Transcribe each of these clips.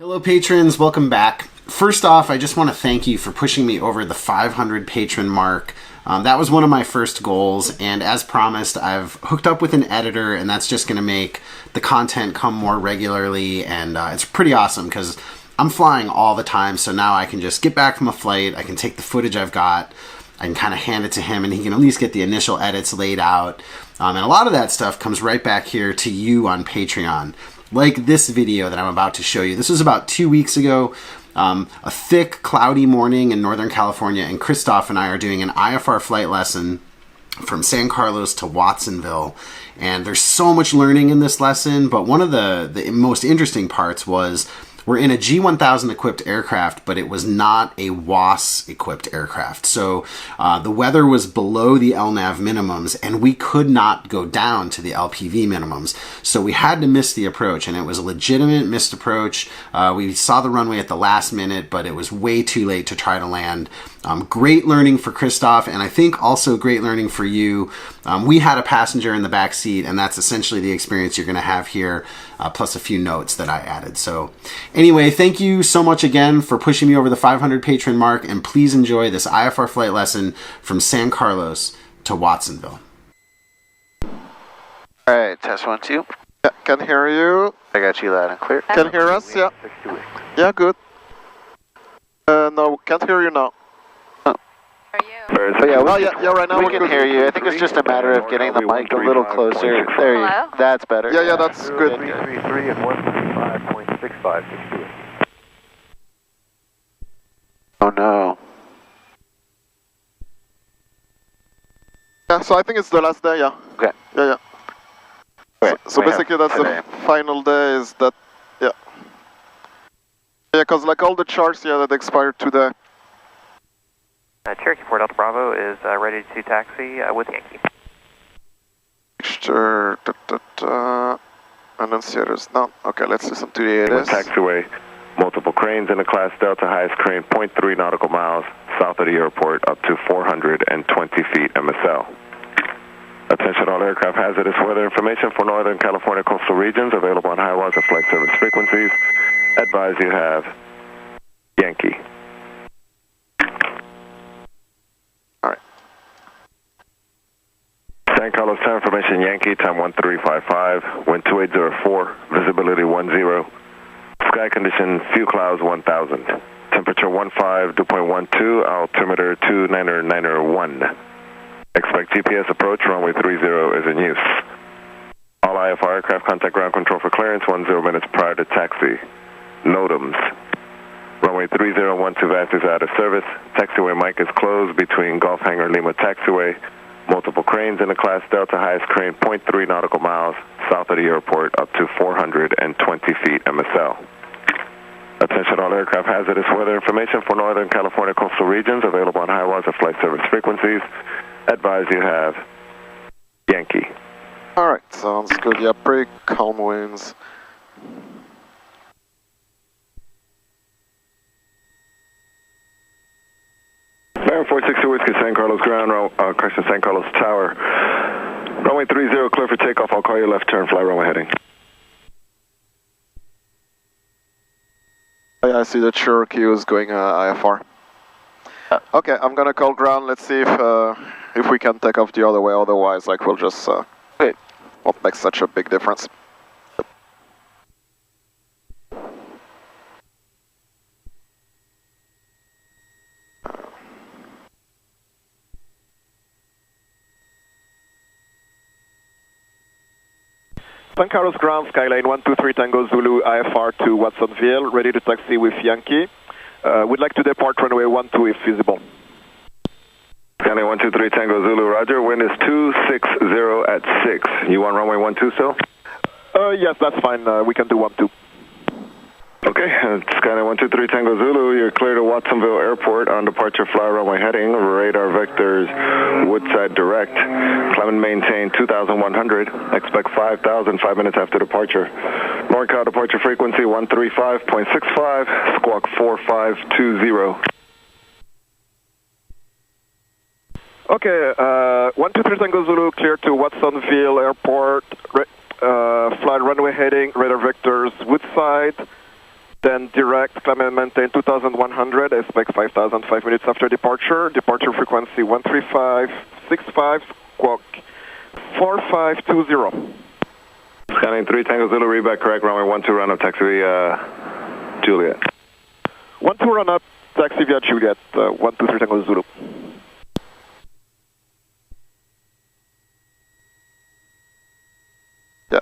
Hello patrons, welcome back. First off, I just want to thank you for pushing me over the 500 patron mark. That was one of my first goals, and as promised, I've hooked up with an editor, and that's just going to make the content come more regularly, and it's pretty awesome because I'm flying all the time, so now I can just get back from a flight, I can take the footage I've got, I can kind of hand it to him, and he can at least get the initial edits laid out. And a lot of that stuff comes right back here to you on Patreon. Like this video that I'm about to show you. This was about 2 weeks ago. A thick, cloudy morning in Northern California, and Christoph and I are doing an IFR flight lesson from San Carlos to Watsonville. And there's so much learning in this lesson, but one of the most interesting parts was we're in a G1000 equipped aircraft, but it was not a WAAS equipped aircraft. So the weather was below the LNAV minimums, and we could not go down to the LPV minimums. So we had to miss the approach, and it was a legitimate missed approach. We saw the runway at the last minute, but it was way too late to try to land. Great learning for Christoph, and I think also great learning for you. We had a passenger in the back seat, and that's essentially the experience you're going to have here, plus a few notes that I added. So anyway, thank you so much again for pushing me over the 500 patron mark, and please enjoy this IFR flight lesson from San Carlos to Watsonville. All right, test 1, 2. Yeah, can hear you. I got you loud and clear. Can hear us? Yeah. Yeah, good. No, can't hear you now. Oh, yeah, right now we can hear you. I think it's just a matter of getting the mic a little closer. There you go. That's better. Yeah, that's good. 333 and 155.65. Oh no. Yeah, so I think it's the last day, yeah. Okay. Yeah. So basically that's the final day is that, yeah. Yeah, because like all the charts, yeah, that expired today. Cherokee 4 Delta Bravo is ready to taxi with Yankee. Sure, Annunciators not. Okay, let's listen to the ATIS. Taxiway, multiple cranes in the class Delta, highest crane 0.3 nautical miles south of the airport up to 420 feet MSL. Attention all aircraft, hazardous weather information for Northern California coastal regions available on HiWAS and flight service frequencies. Advise you have Yankee. San Carlos time information Yankee, time 1355, wind 2804, visibility 10, sky condition few clouds 1000, temperature 15, dew point 12, altimeter 2991. Expect GPS approach, runway 30 is in use. All IFR aircraft contact ground control for clearance 10 minutes prior to taxi. NOTAMs. Runway 3012 VAST is out of service. Taxiway mic is closed between Gulf Hangar Lima Taxiway. Multiple cranes in the class Delta, highest crane 0.3 nautical miles south of the airport up to 420 feet MSL. Attention all aircraft, hazardous weather information for Northern California coastal regions available on HiWAS and flight service frequencies. Advise you have Yankee. Alright, sounds good. Yeah, pretty calm winds. Baron 460 Whiskey, San Carlos ground, correction, San Carlos Tower. Runway 30, clear for takeoff. I'll call you left turn, fly runway heading. Oh, yeah, I see the Cherokee is going IFR. Okay, I'm gonna call ground. Let's see if we can take off the other way. Otherwise, like we'll just won't make such a big difference. San Carlos ground, Skyline 123 Tango Zulu, IFR to Watsonville, ready to taxi with Yankee. We'd like to depart runway 12 if feasible. Skyline 123 Tango Zulu, roger. Wind is 260 at 6. You want runway 12 still? Yes, that's fine. We can do 12. Okay, Skyline 123 Tango Zulu, you're clear to Watsonville Airport on departure fly runway heading, radar vectors Woodside direct, climb and maintain 2,100, expect 5,000 5 minutes after departure. NorCal departure frequency 135.65, squawk 4520. Okay, 123 Tango Zulu, clear to Watsonville Airport, fly runway heading, radar vectors Woodside. Then direct, climb and maintain 2100, expect 5000 5 minutes after departure. Departure frequency 13565, squawk 4520. Scanning 3 Tango Zulu, read back correct, runway 12 run up, taxi Juliet. 12 run up, taxi via Juliet, 123 Tango Zulu. Yeah,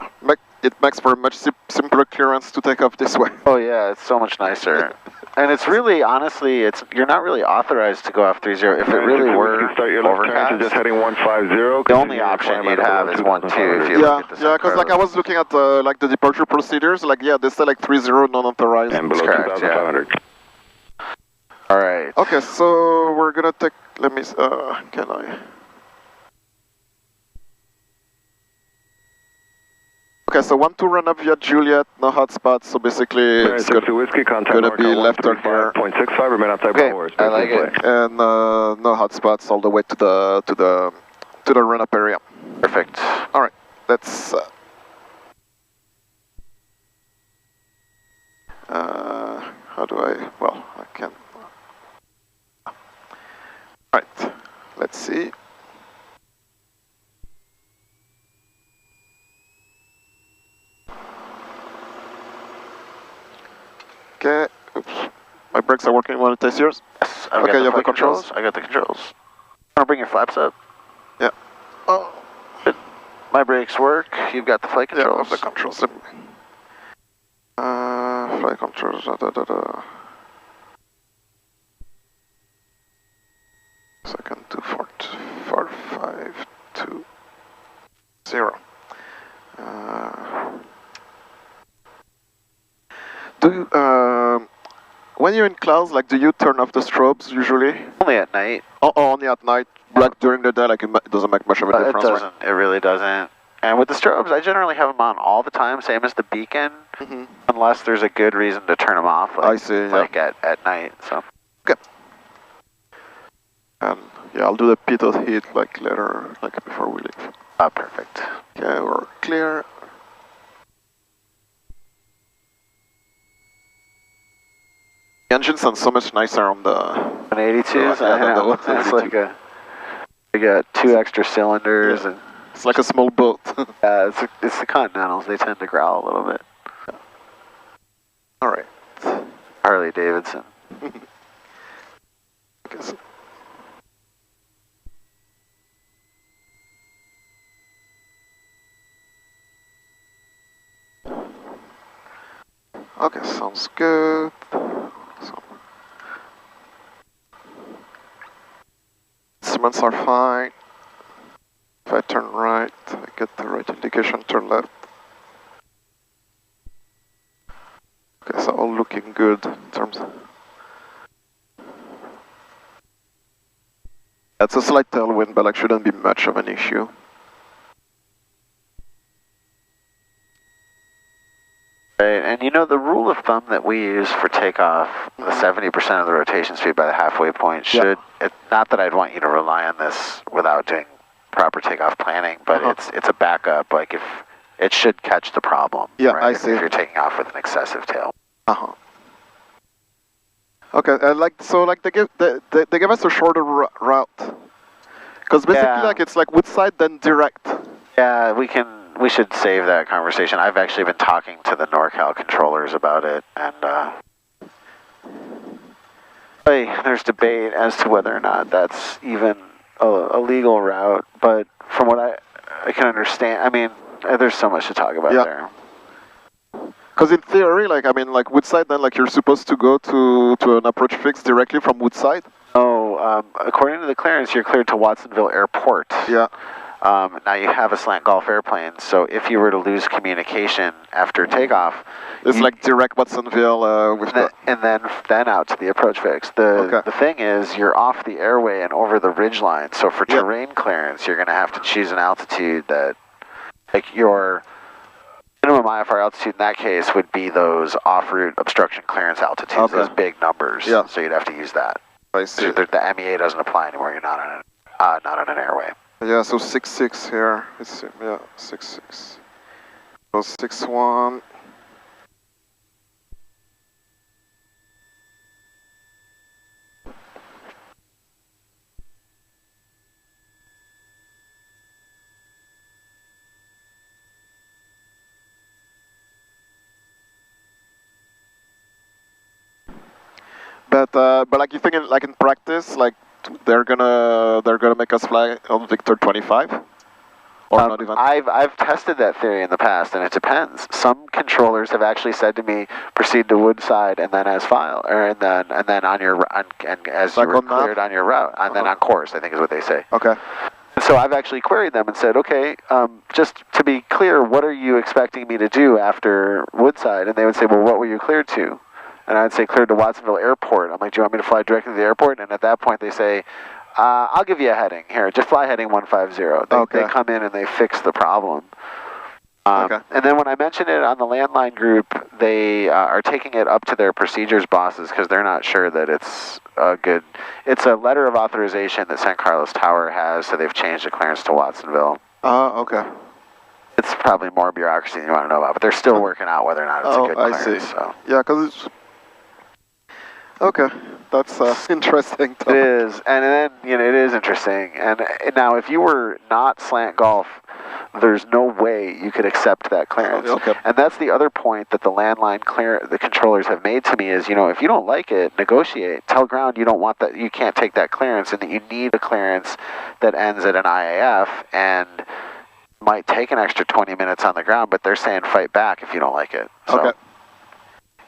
it makes for a much simpler clearance to take off this way. Oh yeah, it's so much nicer. And it's really, honestly, you're not really authorized to go off 30 if it really were start your left turn to just heading 150. The only option you'd have is 12 if you yeah, because like I was looking at like the departure procedures, like yeah, they say like 30 non-authorized. And below 2,500. Yeah. All right. Okay, so we're gonna take. Let me. Can I? Okay, so 12 run up via Juliet, no hotspots, so basically it's gonna be left turn here. 0.65, remain outside okay, I like it. And no hotspots all the way to the run up area. Perfect. All right, let's. How do I? Well, I can. All right, let's see. Okay, oops. My brakes are working. Want to test yours? Yes, okay, you have the controls? I got the controls. Want to bring your flaps up? Yeah. Oh. Good. My brakes work. You've got the flight controls. Yeah, I have the controls. Flight controls. Second 24520. Do you, when you're in clouds, like, do you turn off the strobes usually? Only at night. Oh, only at night. Like during the day, like it doesn't make much of a difference. It doesn't. Right? It really doesn't. And with the strobes, I generally have them on all the time, same as the beacon, unless there's a good reason to turn them off. Like, I see. Like at night. So. Okay. And yeah, I'll do the pitot heat like later, like before we leave. Oh, perfect. Okay, we're clear. The engine sounds so much nicer on the 182s. It's like we got 2 extra cylinders and it's like a small boat. it's the Continentals. They tend to growl a little bit. All right. Harley Davidson. Okay, sounds good. Instruments are fine. If I turn right, I get the right indication, turn left. Okay, so all looking good in terms of... That's a slight tailwind, but like shouldn't be much of an issue. Right, and you know the rule of thumb that we use for takeoff, the 70% of the rotation speed by the halfway point should, not that I'd want you to rely on this without doing proper takeoff planning, but it's a backup, like if it should catch the problem. Yeah, right? I see. If you're taking off with an excessive tail. Okay, they give us a shorter route, because basically like it's like Woodside then direct. Yeah, we should save that conversation. I've actually been talking to the NorCal controllers about it, and there's debate as to whether or not that's even a legal route, but from what I can understand, I mean, there's so much to talk about there. Because in theory, like, I mean, like Woodside, then like you're supposed to go to an approach fix directly from Woodside? Oh, according to the clearance, you're cleared to Watsonville Airport. Yeah. Now you have a slant Gulf airplane, so if you were to lose communication after takeoff, it's like direct Watsonville with and then out to the approach fix. The thing is, you're off the airway and over the ridge line, so for terrain clearance, you're going to have to choose an altitude that, like your minimum IFR altitude in that case would be those off-route obstruction clearance altitudes, those big numbers. Yeah. So you'd have to use that. I see. So the MEA doesn't apply anymore. You're not on an airway. Yeah, so 6.6 here. It's, 6.6. So 6.1. But like you think in practice, like they're gonna make us fly on Victor 25, or not even? I've tested that theory in the past, and it depends. Some controllers have actually said to me, proceed to Woodside and then as file, or and then on your and as like you were cleared on your route, and then on course, I think is what they say. Okay. So I've actually queried them and said, okay, just to be clear, what are you expecting me to do after Woodside? And they would say, well, what were you cleared to? And I'd say cleared to Watsonville Airport. I'm like, do you want me to fly directly to the airport? And at that point they say, I'll give you a heading. Here, just fly heading 150. They come in and they fix the problem. Okay. And then when I mentioned it on the landline group, they are taking it up to their procedures bosses because they're not sure that it's good. It's a letter of authorization that San Carlos Tower has, so they've changed the clearance to Watsonville. Okay. It's probably more bureaucracy than you want to know about, but they're still working out whether or not it's a good clearance. I see. So. Yeah, because it's... Okay, that's interesting. It is, and then it is interesting. And now, if you were not slant golf, there's no way you could accept that clearance. Okay. And that's the other point that the landline the controllers have made to me is, if you don't like it, negotiate. Tell ground you don't want that, you can't take that clearance, and that you need a clearance that ends at an IAF, and might take an extra 20 minutes on the ground, but they're saying fight back if you don't like it. So. Okay.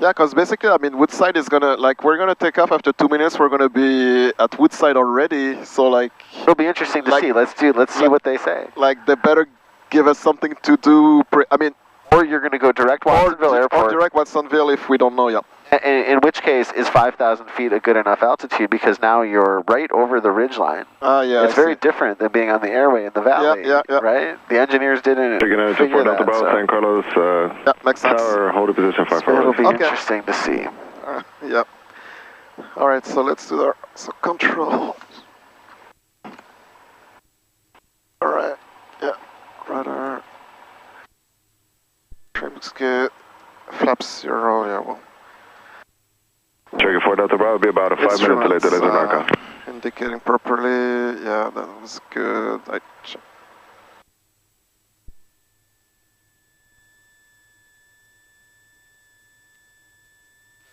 Yeah, because basically, Woodside is gonna, we're gonna take off after 2 minutes. We're gonna be at Woodside already, so it'll be interesting to see. Let's see what they say. They better give us something to do. Or you're gonna go direct Watsonville Airport. Or direct Watsonville if we don't know yet. In which case, is 5,000 feet a good enough altitude? Because now you're right over the ridgeline. Yeah. It's very different than being on the airway in the valley. Yeah. Right? The engineers didn't figure that. San Carlos makes sense. Tower, hold a position 5 So it'll be interesting to see. Yeah. All right, so let's do the control. All right. Yeah. Radar. Trim looks good. Flaps 0. Yeah. Well. Cherokee 4 Delta Bravo will be about a 5 minute delay to America. Indicating properly. Yeah, that was good.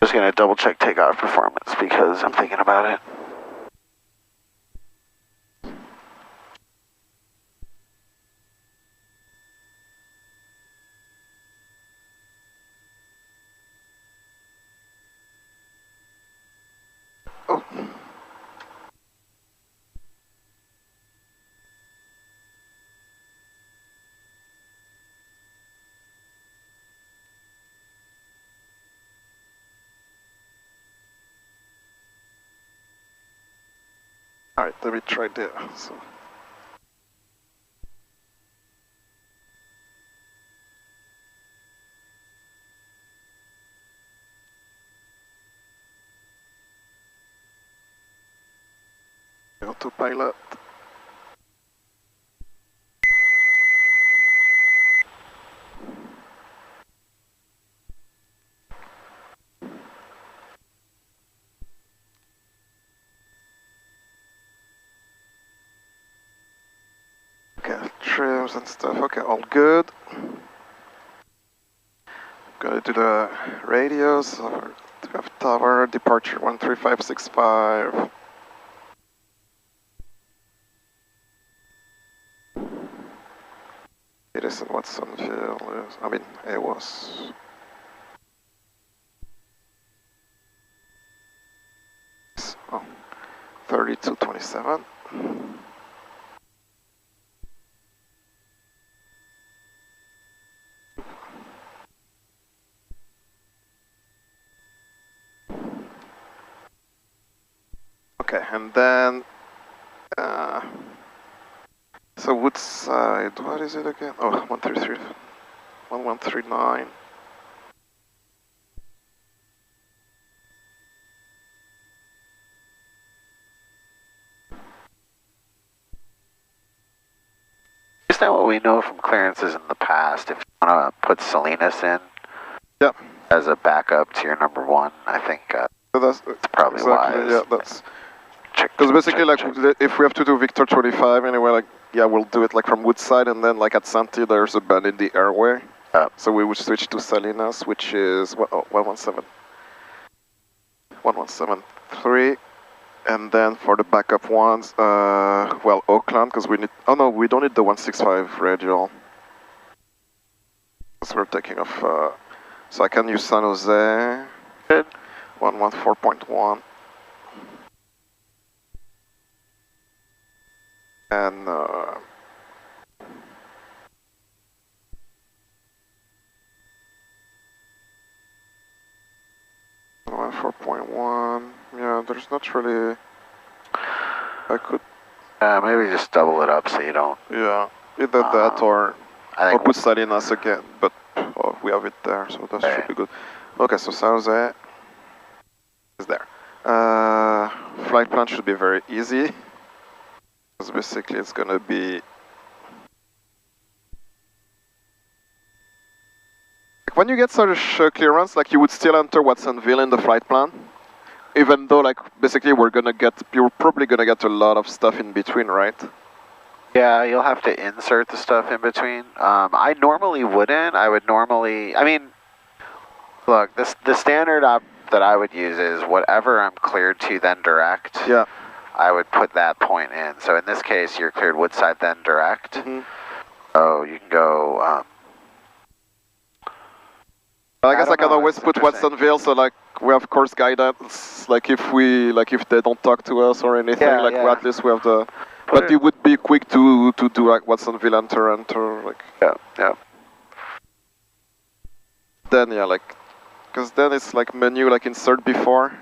Just gonna double check takeoff performance because I'm thinking about it. Oh. All right, let me try there. So. Autopilot. Okay, trims and stuff. Okay, all good. Gonna do the radios. We have tower departure 13565. It is in Watsonville. It was. Oh, 3227. Okay, and then. So Woodside, what is it again? Oh, 133, 1139. Based on what we know from clearances in the past, if you want to put Salinas in as a backup to your number 1, I think so that's probably wise. Yeah, that's because basically, if we have to do Victor 25 anyway, we'll do it from Woodside, and then at Santi, there's a bend in the airway. So we would switch to Salinas, which is 117. 3. And then for the backup ones, well, Oakland, because we need... Oh no, we don't need the 165 radial. Because we're taking off... so I can use San Jose. Good. 114.1. And... 4.1. Yeah, there's not really. I could. Maybe just double it up so you don't. Yeah, either that or I think put Salinas again, but we have it there, so that should be good. Okay, so San Jose is there. Flight plan should be very easy, because basically it's gonna be. When you get such clearance, like you would still enter Watsonville in the flight plan, even though like basically you're probably gonna get a lot of stuff in between, right? Yeah, you'll have to insert the stuff in between. I normally wouldn't. I would normally. I mean, look, the standard that I would use is whatever I'm cleared to, then direct. Yeah. I would put that point in. So in this case, you're cleared Woodside, then direct. Mm-hmm. So you can go. I guess I can always put Watsonville, so like we have course guidance, like if they don't talk to us or anything, at least we have the. But it would be quick to do like Watsonville enter like. Yeah. Then because then it's like menu like insert before.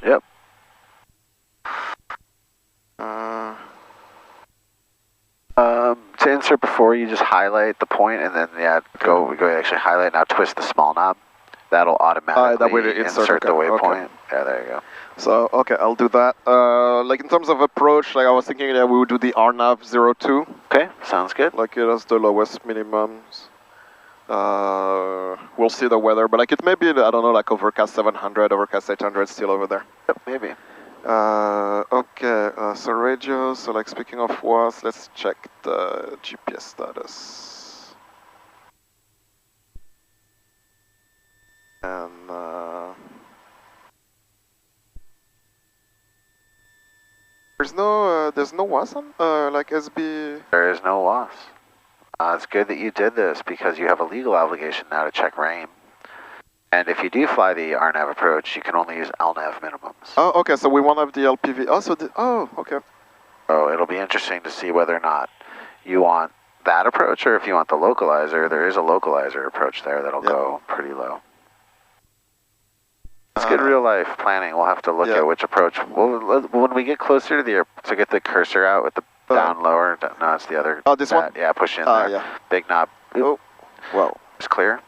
Yep. To insert before, you just highlight the point and then go actually highlight, now twist the small knob. That'll automatically insert the waypoint. Okay. Yeah, there you go. So, okay, I'll do that. Like in terms of approach, like I was thinking that we would do the RNAV 02. Okay, sounds good. Like it has the lowest minimums. We'll see the weather, but like it may be, I don't know, like overcast 700, overcast 800 still over there. Yep, maybe. Okay, so radio, so like speaking of WAS, let's check the GPS status. And there's no WAS on, like SB? There is no WAS. It's good that you did this because you have a legal obligation now to check RAIM. And if you do fly the RNAV approach, you can only use LNAV minimums. Oh, okay, so we won't have the LPV. Okay. So it'll be interesting to see whether or not you want that approach or if you want the localizer. There is a localizer approach there that'll go pretty low. It's good real life planning. We'll have to look at which approach. When we get closer to to get the cursor out with the down lower. No, it's the other. Oh, this one? Yeah, push in there. Yeah. Big knob. Oh, whoa. It's clear.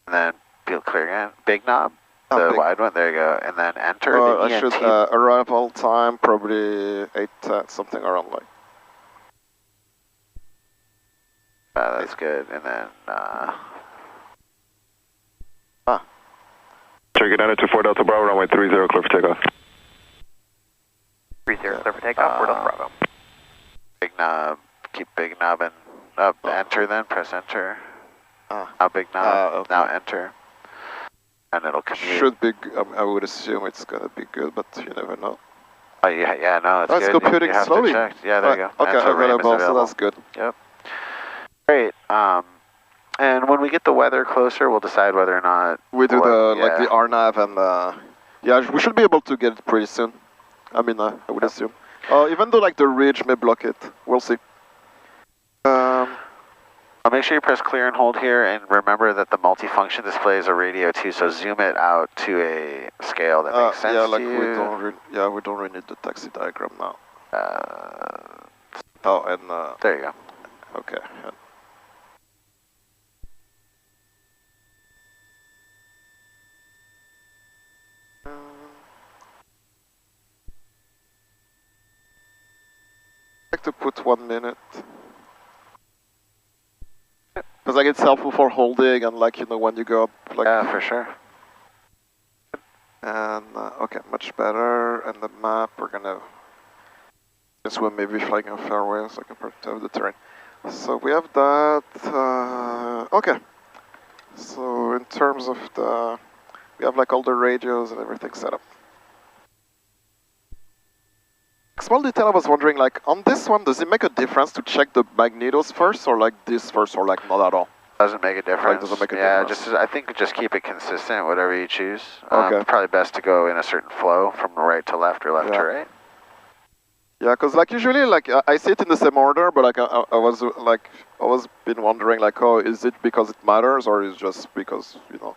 And then feel clear again. Big knob. The wide one. There you go. And then enter. I should arrival time probably 8 something around like. That's good. And then. Turkey 924 Delta Bravo, runway 30, clear for takeoff. 30, clear for takeoff, 4 Delta Bravo. Big knob, keep big knob and up, enter then, press enter. Now big knob, now enter. And it'll commute. Should be, I would assume it's gonna be good, but you never know. Oh yeah, no, it's good. It's computing slowly. Yeah, there you go. Okay, available, so that's good. Yep. Great. And when we get the weather closer, we'll decide whether or not we do like the RNAV and yeah, we should be able to get it pretty soon. I mean, I would assume. Even though like the ridge may block it, we'll see. I'll make sure you press clear and hold here, and remember that the multifunction display is a radio too, so zoom it out to a scale that makes sense to you. We don't really need the taxi diagram now. There you go. Okay. I'd like to put 1 minute. Because like it's helpful for holding and like, you know, when you go up. Like, yeah, for sure. And, okay, much better. And the map, we're gonna, guess we're maybe flying a fairway so I can protect the terrain. So we have that, okay. So so in terms of the, we have like all the radios and everything set up. Small detail I was wondering, like on this one, does it make a difference to check the magnetos first, or like this first, or like not at all? Doesn't make a difference. Doesn't make a difference. difference. I think just keep it consistent, whatever you choose. Okay. Probably best to go in a certain flow from right to left or left to right. Yeah, because like usually like I see it in the same order, but like I was like always been wondering like, oh, is it because it matters or is it just because, you know?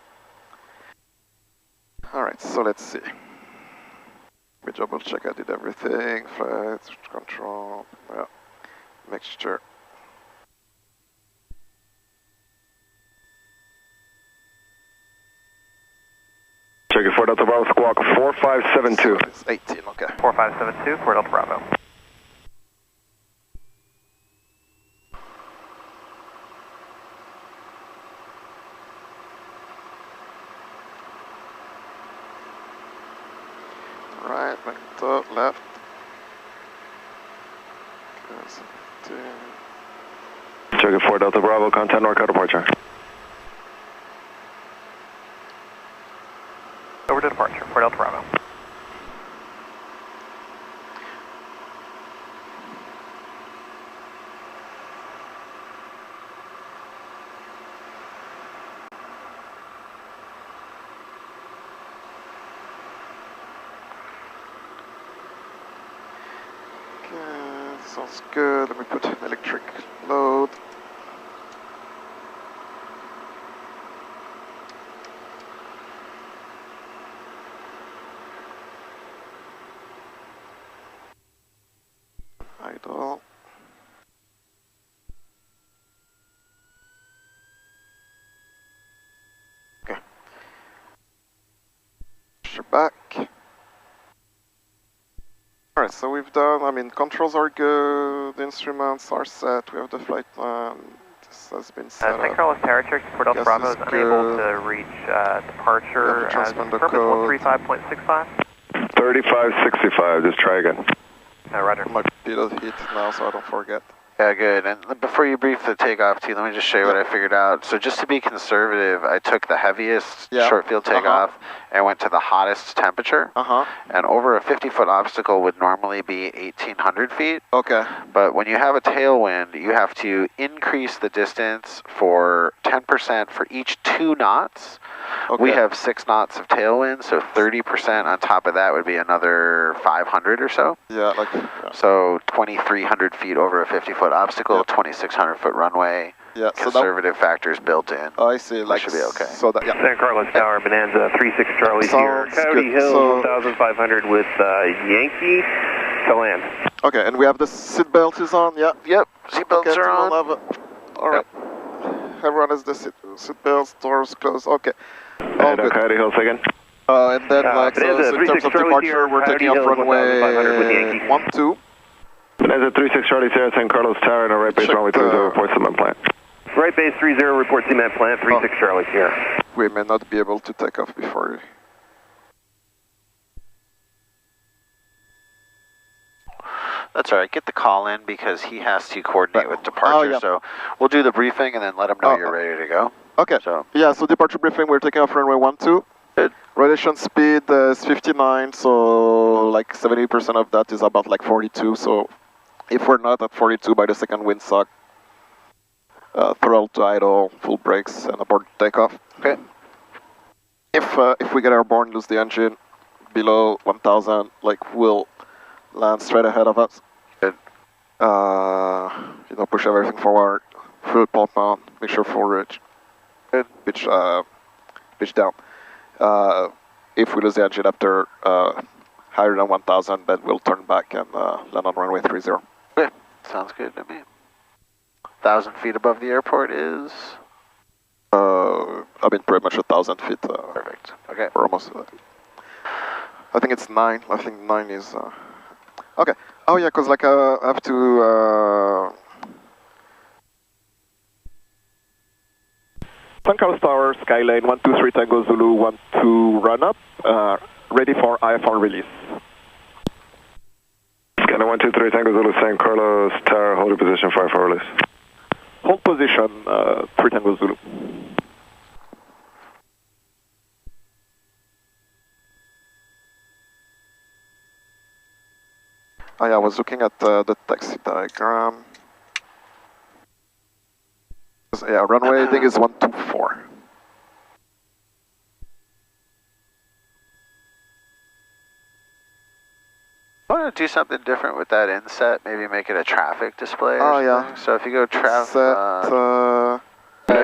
All right, so let's see. Let me double check I did everything. Flight control, yeah, mixture. Check it, 4 Delta Bravo, squawk 4572. It's 18, okay. 4572, 4 Delta Bravo. Right, back to left. Check it, 4 Delta Bravo, contact NorCal departure. Over to departure, 4 Delta Bravo. Okay, sounds good. Let me put electric load. Idle. Okay. Push it back. Alright, so we've done, I mean, controls are good, the instruments are set, we have the flight plan, this has been set St. up. Carlos Tower, Cherokee 4 Delta Guess Bravo is it's unable good. to reach departure as transponder purpose code. 135.65. 3565, just try again. Roger. My pilot hit now, so I don't forget. Yeah, good. And before you brief the takeoff too, let me just show you what I figured out. So just to be conservative, I took the heaviest short field takeoff and went to the hottest temperature. And over a 50-foot obstacle would normally be 1,800 feet. Okay. But when you have a tailwind, you have to increase the distance for 10% for each 2 knots. Okay. We have 6 knots of tailwind, so 30% on top of that would be another 500 or so. Yeah, like... So 2,300 feet over a 50-foot obstacle, 2,600-foot runway. Yeah, Conservative factors built in. I see, like... Should be okay. So that, San Carlos Tower, Bonanza 36 Charlie here. Sounds Coyote good. Hill, So- 1,500 with Yankee to land. Okay, and we have the seatbelt is on, yeah. Yep, seatbelts Okay, are on. Alright. Everyone has the seatbelts, doors closed, okay. All good. Coyote Hill, second. And then, like, so in terms of departure, we're taking off runway 12. Bonanza 36 Charlie Sierra, San Carlos Tower, and a right base Check runway 30, report cement plant. Right base 30, report cement plant, 36 Charlie here. We may not be able to take off before... That's all right. Get the call in because he has to coordinate with departure. So we'll do the briefing and then let him know you're ready to go. Okay. So yeah, so departure briefing, we're taking off runway 12. Good. Radiation speed is 59, so like 70% of that is about like 42. So if we're not at 42 by the second windsock, throttle to idle, full brakes, and abort takeoff. Okay. If we get airborne, lose the engine below 1,000, like we'll land straight ahead of us. Good. You know, push everything forward, full pulp mount, make sure full ridge. Good. Pitch down. If we lose the engine after higher than 1,000, then we'll turn back and land on runway 30. Okay. Sounds good to me. 1,000 feet above the airport is? I mean, pretty much 1,000 feet. Perfect. Okay. We're almost. I think it's 9. I think 9 is. Okay. Oh yeah, because like I have to. San Carlos Tower, Skyline 123 Tango Zulu 12 run up, ready for IFR release. Scanner 123 Tango Zulu, San Carlos Tower, hold your position for IFR release. Hold position, 3 Tango Zulu. was looking at the taxi diagram. Yeah, runway I think is 124. I want to do something different with that inset, maybe make it a traffic display. Oh, yeah. So if you go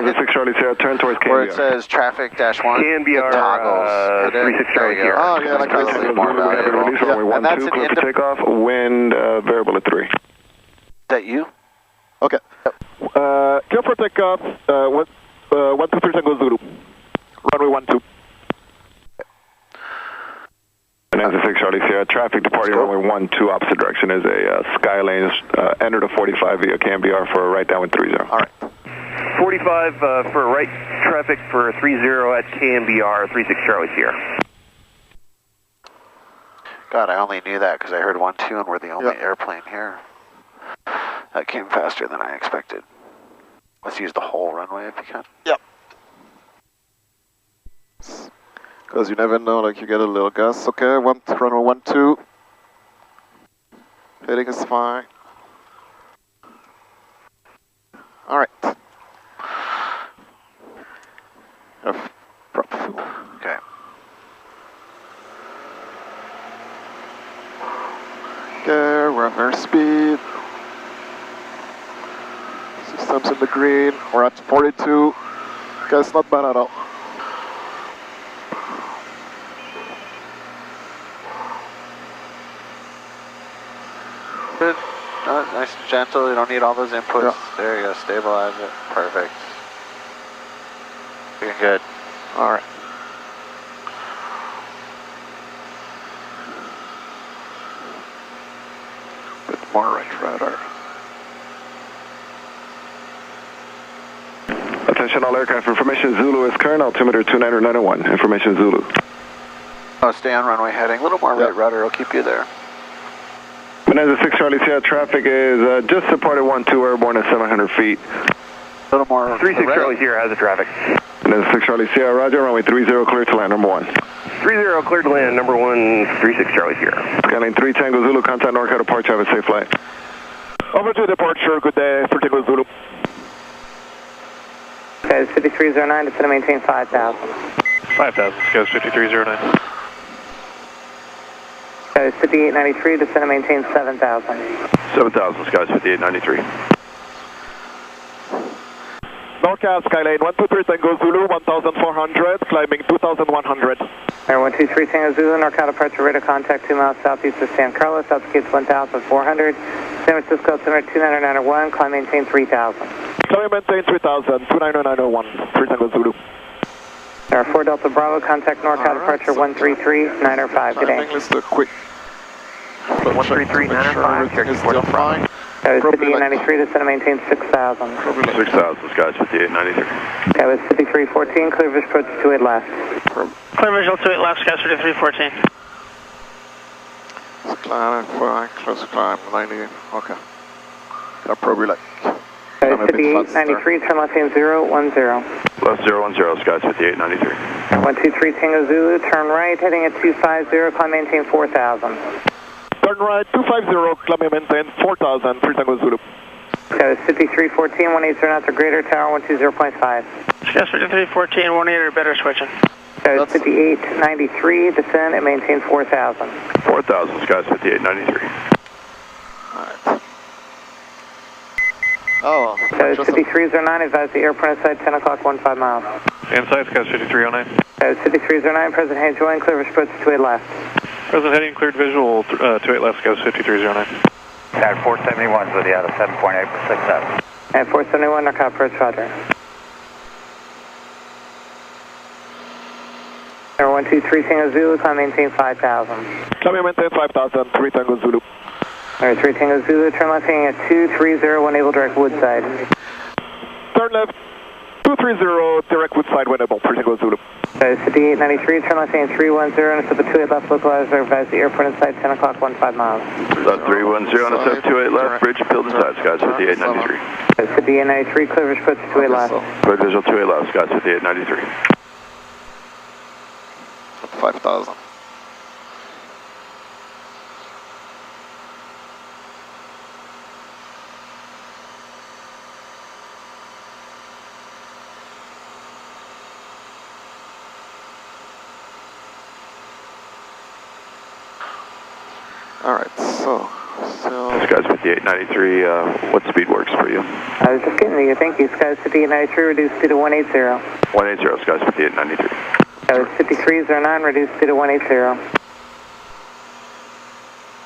Six Charlie Sierra, turn towards KBR. where it says traffic -1, KNBR, toggles. 36 Charlie Sierra. Oh, yeah, like Probably this. more valuable. Release runway And that's 12, an clear for takeoff, wind variable at 3. Is that you? Okay. Clear for takeoff, 123 Tango Zulu. Runway 12. And as a 6 Charlie Sierra, traffic departing runway 12, opposite direction is a Skylane, enter the 45 via KNBR for a right downwind 30. All right. 45 for right traffic for 30 at KNBR, 36 Charlie Sierra. God, I only knew that because I heard 12 and we're the only airplane here. That came faster than I expected. Let's use the whole runway if you can. Yep. Because you never know, like you get a little gust. Okay, runway 12. Heading is fine. All right. Prop fuel. Okay. Okay, we're at airspeed. Systems in the green. We're at 42. Okay, it's not bad at all. Good. Nice and gentle. You don't need all those inputs. Yeah. There you go. Stabilize it. Perfect. Looking good. All right. Bit more right rudder. Attention all aircraft, information Zulu is current, altimeter 29091, information Zulu. Oh, stay on runway heading. A little more right rudder will keep you there. Bonanza 6 Charlie Sierra, traffic is just departed 12, airborne at 700 feet. A little more. 36 Charlie Sierra has the traffic. Bonanza 6 Charlie Sierra, roger, runway 30, clear to land, number 1. 30 cleared to land, number 1, 36 Charlie Sierra. Skyline 3 Tango Zulu, contact NorCal departure, have a safe flight. Over to departure, good day for Tango Zulu. Goes 5309, descend and maintain 5,000. 5,000, goes 5309. Goes 5893, descend and maintain 7,000. 7,000, skies 5893. NorCal Skylane 123 Tango Zulu, 1,400, climbing 2,100. Air 123 Tango Zulu, NorCal departure radar contact 2 miles southeast of San Carlos, altimeter 1,400. San Francisco altimeter 29901, climb maintain 3,000. Climb maintain 3,000, 29901, 3 Tango Zulu. Air 4 Delta Bravo, contact NorCal departure 133-905, good day. Let's do a quick 133-905, everything is still fine. That was 5893, descend and maintain 6,000. 6,000, skies 5893. That was 5314, clear visual approach 28 left. Clear visual 28 left, skies 5314. Climb, fine, close climb, 90, okay. I'll probably like... That was 5893, turn left hand 010. Left 010, skies 5893. 123 Tango Zulu, turn right, heading at 250, climb maintain 4,000. Turn right, 250, climb maintain 4,000, 3 Tango Zulu. That was 5314, 180 knots or greater, tower 120.5. Skies 5314, 180 or better, switching. That was 5893, descend and maintain 4,000. 4,000, skies 5893. Alright. Oh, That was 5309, advise the airport inside 10 o'clock, 15 miles. Inside, skies 5309. That was 5309, President Hayes join, clear for approach 28 left. Present heading cleared visual, 28 left, skies 5309. At 471 with you out of 7.8 for 6,000. At 471, NorCal approach, roger. Air 123 Tango Zulu, climb maintain 5,000. Climb maintain 5,000, 3 Tango Zulu. Air 3 Tango Zulu, turn left heading at 230, enable direct Woodside. Turn left, 230, direct Woodside, winnable, 3 Tango Zulu. That is 5893, turn left heading 310, and step 28 left, localizer, advise the airport inside 10 o'clock, 15 miles. Left 310, and step 28 left, bridge appealed inside, skies 5893. That is 5893, clear for approach 28 left. Clear visual 28 left, skies 5893. 5,000. Alright, so... Skies 5893, what speed works for you? I was just getting to you. Thank you. Skies 5893, reduced speed to 180. 180, Skies 5893. Skies 5309, reduced speed to 180.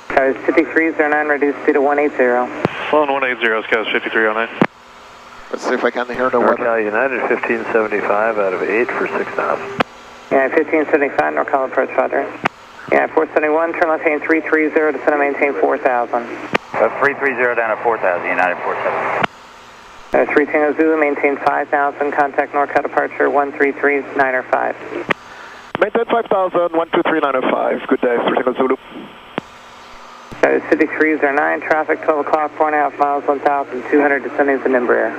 Skies 5309, reduced speed to 180. Phone 180, Skies 5309. Let's see if I can hear the weather. NorCal United 1575 out of 8 for 6 knots. Yeah, 1575, NorCal approach, Roger. Yeah, 471, turn left heading 330, descend and maintain 4000. 330 down at 4000, United 47. 3 Tango Zulu, maintain 5000, contact NorCal departure 133905. Maintain 5000, 123905. Good day, 3 Tango Zulu. That is 5309, traffic 12 o'clock, 4.5 miles, 1,200, descending to Embraer.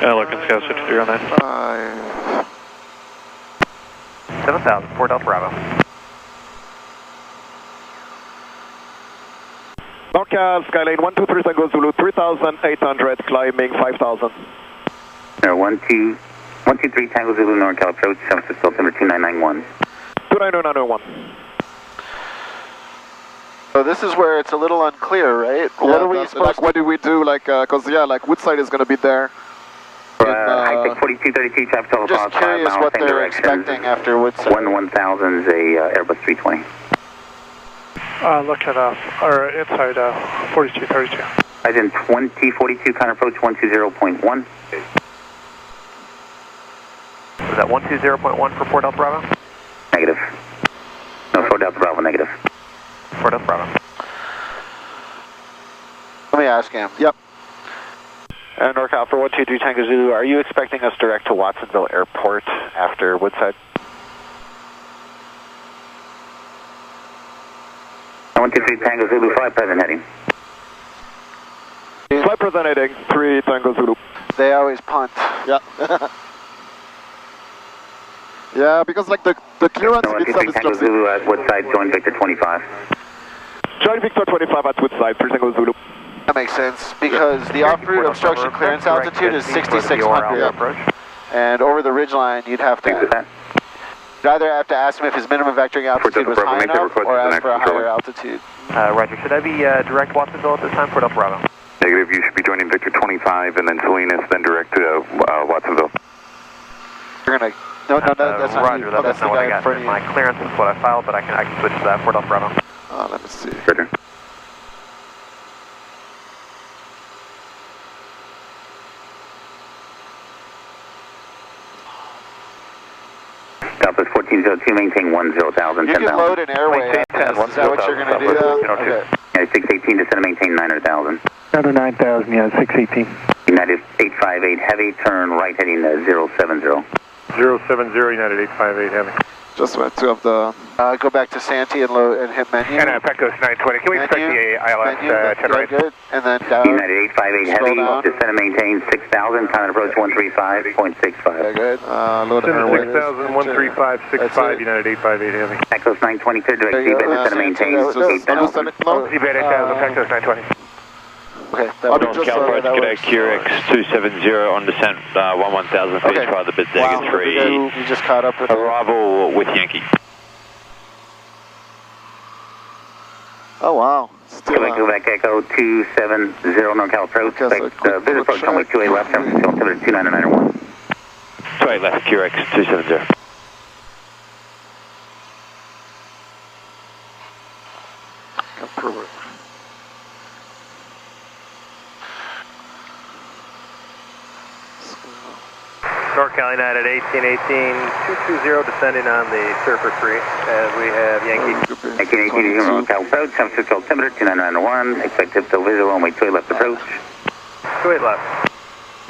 Looking Skies 5309. 7000, 4 Delta Bravo. NorCal, Skylane 123 Tango Zulu, 3800, climbing 5000. 123 Tango Zulu, NorCal approach, San Francisco, altimeter 2991. 29091. So this is where it's a little unclear, right? Yeah, What are we supposed like, to... what do we do? Like, cause yeah, like Woodside is gonna be there. High-tech 4232, traffic 12 Just o'clock, 5 curious miles, what same they're direction. expecting after Woodside. 1000 is a Airbus 320. Look at or inside 4232. As in 2042, kind of approach 120.1. Was that 120.1 for Port Delta Bravo? Negative. No, Port Delta Bravo, negative. Port Delta Bravo. Let me ask him. Yep. And NorCal for 123 Tango Zulu, are you expecting us direct to Watsonville Airport after Woodside? 123 Tango Zulu, flight present heading. Flight present heading, 3 Tango Zulu. They always punt. Yeah. Yeah, because like the clearance No, itself 123 is Tango just... Zulu at Woodside, join Victor 25. Join Victor 25 at Woodside, 3 Tango Zulu. That makes sense, because the off-route obstruction clearance altitude is 6,600. And over the ridgeline, you'd have to... You'd either have to ask him if his minimum vectoring altitude was high enough, or ask for a higher altitude. Roger, should I be direct Watsonville at this time, Port Delta Bravo? Negative, you should be joining Victor 25 and then Salinas, then direct to Watsonville. You're gonna... No, that's not Roger, you. that's not what I got. My clearance is what I filed, but I can switch to that, Port Delta Bravo. let me see. Roger. Southwest 1402, maintain 10,000. You can load an airway. Is that what you're going to do? Okay. United 618, descend and maintain 900,000. Another 9,000, yeah, 618. United 858, heavy, turn right heading 070. 070, United 858 heavy. Just went to have the... Go back to Santee and load and hit menu. And Pecos 920, can we expect the ILS turn right? Good. And then down. United 858 heavy, descend and maintain 6,000, common approach 135.65. Good. Load an airway. 6,000, 13565, United 858 heavy. Pecos 920, clear direct seabed, descend and maintain 8,000. Seabed 8,000, Pecos 920. Okay. Cadet QRX 270 on descent 11,000 feet, try the Bizaga 3. You just caught up with arrival with Yankee. Oh wow. Quebec Echo 270 NorCal approach. Visit approach runway 28 left, San Francisco, altimeter 2991. 28 left, QRX 270. Approve it. NorCal United 1818, 220 descending on the Surfer 3 as we have Yankee. 1818 NorCal approach, San Francisco, altimeter 2991. Expect typical visual runway 28 left approach. 28 left.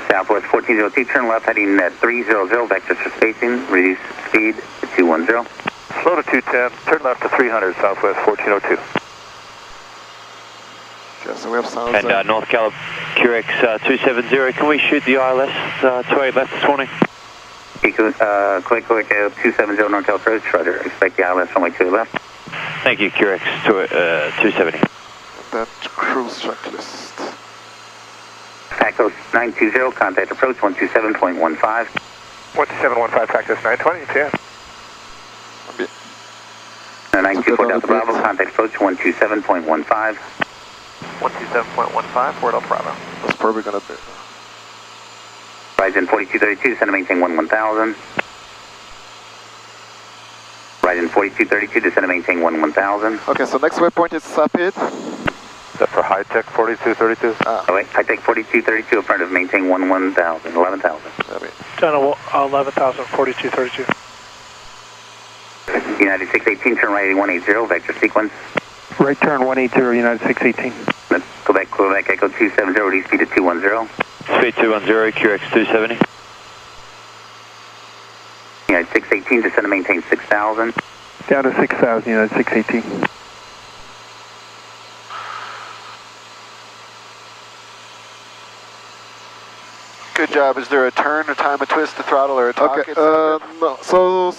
Southwest 1402, turn left heading 300, vectors for spacing, reduce speed to 210. Slow to 210, turn left to 300, Southwest 1402. Okay, so we have sounds. And North Calib QRX 270, can we shoot the ILS 28 left this morning? Quick 270 North Calib approach, Roger. Expect the ILS runway 2 left. Thank you, QRX 270. That cruise checklist. Pacos 920, contact approach 127.15. 12715, Pacos 920, yeah. 924 Delta Bravo, contact approach 127.15. 127.15, 4 Delta Bravo. That's probably going to be. Horizon 4232, descend and maintain 1000. Horizon 4232, descend and maintain 1000. Okay, so next waypoint is Sapid. Is that for high-tech 4232? Oh wait, high-tech 4232, affirmative, maintain 11,000. Channel 11,000, 4232. United 618, turn right 180, vector sequence. Right turn 180, United 618. Quebec Echo 270, release speed at 210. Speed 210, QX 270. United 618, descend and maintain 6,000. Down to 6,000, United 618. Good job. Is there a turn, a time, a twist, a throttle, or a talk? Okay, no. So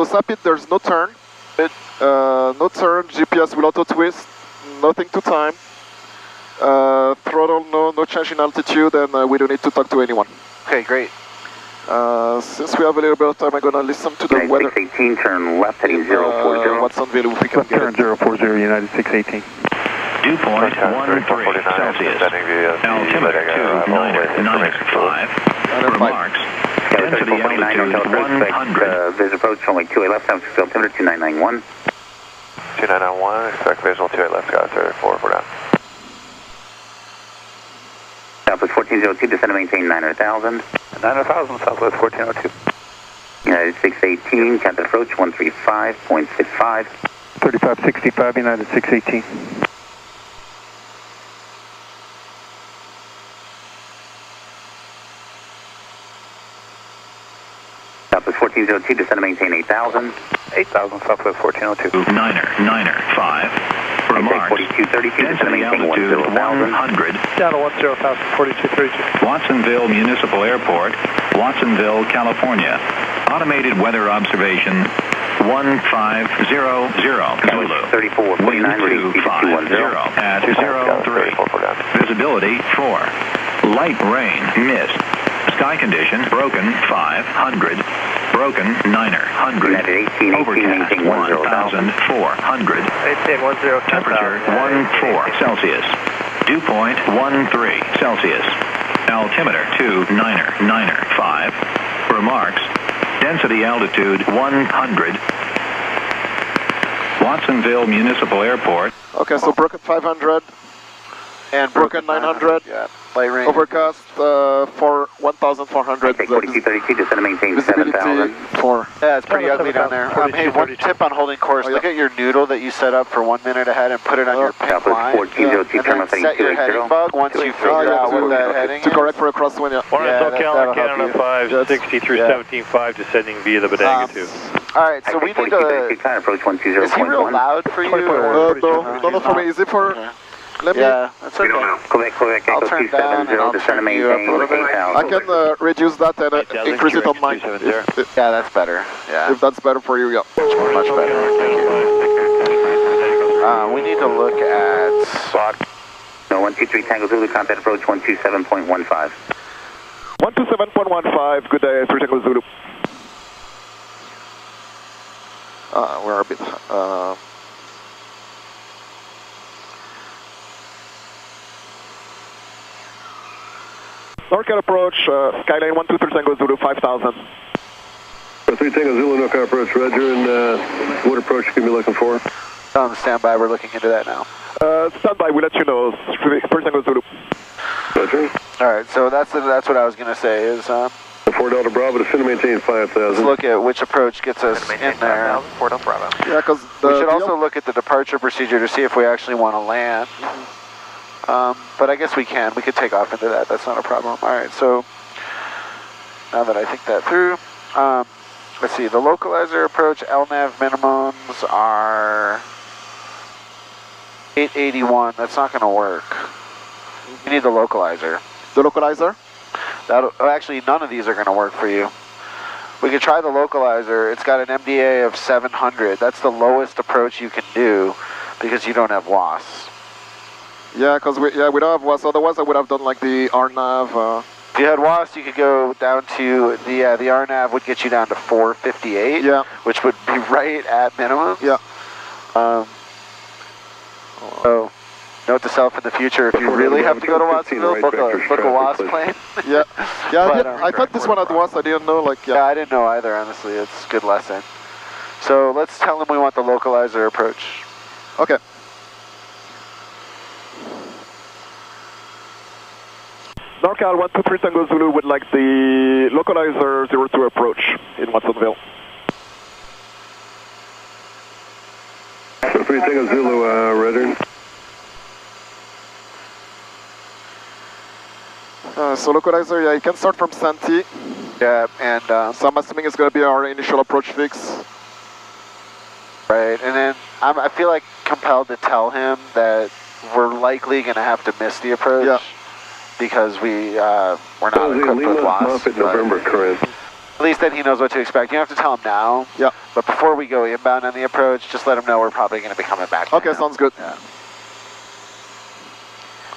Sapid, there's no turn. No turn, GPS will auto-twist, nothing to time. Throttle, no change in altitude, and we don't need to talk to anyone. Okay, great. Since we have a little bit of time, I'm going to listen to the weather. 618, turn left heading 040. Watsonville, if we can get it. Turn 040, United 618. Dew point 13 Celsius. Altimeter 295. Remarks. Density altitude 100. Visit approach only 28 left, San Francisco, altimeter 2991. 2991, expect visual 28 left, guys, 34, 4 down. Southwest 1402, descend and maintain 900,000. 900,000, Southwest 1402. United 618, captain approach 135.65. 3565, United 618. Southwest 1402, descend and maintain 8,000. 8,000, Southwest 1402. Niner 5. Remarks. 4232, descend and Density maintain altitude 10,000. 100. Down to 10,000, 4232. Watsonville Municipal Airport, Watsonville, California. Automated weather observation 1500 Zulu. 34, 49, Wind 250 at 03. Visibility 4. Light rain, mist. Sky condition broken 500. Broken 900. Overcast 1,400. Temperature 14 Celsius. Dew point 13 Celsius. Altimeter 2995. Remarks. Density altitude 100. Watsonville Municipal Airport. Okay, so broken 500 and broken 900. Yeah, light rain. Overcast for 1,400. 4232, descend and maintain 7,000. Yeah, it's pretty ugly down there. Hey, one tip on holding course. Look at your noodle that you set up for 1 minute ahead and put it on your pink line. And then set your heading bug once you figure out what that heading is. To correct for a crosswind, yeah. Canada, Canada 560 through 17.5, descending via the Bodega 2. All right, so we need to... Is he real loud for you? No, for me. Is it for... Let me... Yeah, that's okay. Quebec I'll Echo turn down and I'll turn you up a little bit. I can reduce that and increase it on mine. Yeah, that's better. Yeah. If that's better for you, yeah. Much better. Thank you. We need to look at... Spot. No, 123 Tango Zulu, contact approach 127.15. 127.15, good day, 3 Tango Zulu. We're a bit... NorCal approach, Skyline 123 Tango Zulu, 5,000. 3 Tango Zulu, NorCal approach, roger, and what approach can you be looking for? On standby, we're looking into that now. Standby, we'll let you know, 3 Tango Zulu. Roger. Alright, so that's what I was going to say is... 4 Delta Bravo, descend and maintain 5,000. Let's look at which approach gets us in there. 4 Delta Bravo. Yeah, because we should also look at the departure procedure to see if we actually want to land. But I guess we can. We could take off into that. That's not a problem. All right, so now that I think that through, let's see. The localizer approach LNAV minimums are 881. That's not going to work. You need the localizer. The localizer? Actually, none of these are going to work for you. We could try the localizer. It's got an MDA of 700. That's the lowest approach you can do because you don't have WAS. Yeah, because we don't have WAS. Otherwise, I would have done like the RNAV. If you had WASP, you could go down to the RNAV would get you down to 458. Yeah. Which would be right at minimum. Yeah. So, note to self in the future: if you really have to go to Watsonville, book a WASP plane. Yeah. Yeah. But, I thought this one had WASP. I didn't know. Like. Yeah, I didn't know either. Honestly, it's a good lesson. So let's tell them we want the localizer approach. Okay. NorCal 123 Tango Zulu would like the localizer 02 approach in Watsonville. 3 Tango Zulu, Redern. So localizer, yeah, you can start from Santee. Yeah, and so I'm assuming it's going to be our initial approach fix. Right, and then I feel like compelled to tell him that we're likely going to have to miss the approach. Yeah. Because we're not equipped with WASP. November, correct. At least then he knows what to expect. You don't have to tell him now. Yeah. But before we go inbound on the approach, just let him know we're probably going to be coming back. Okay, sounds good. Yeah.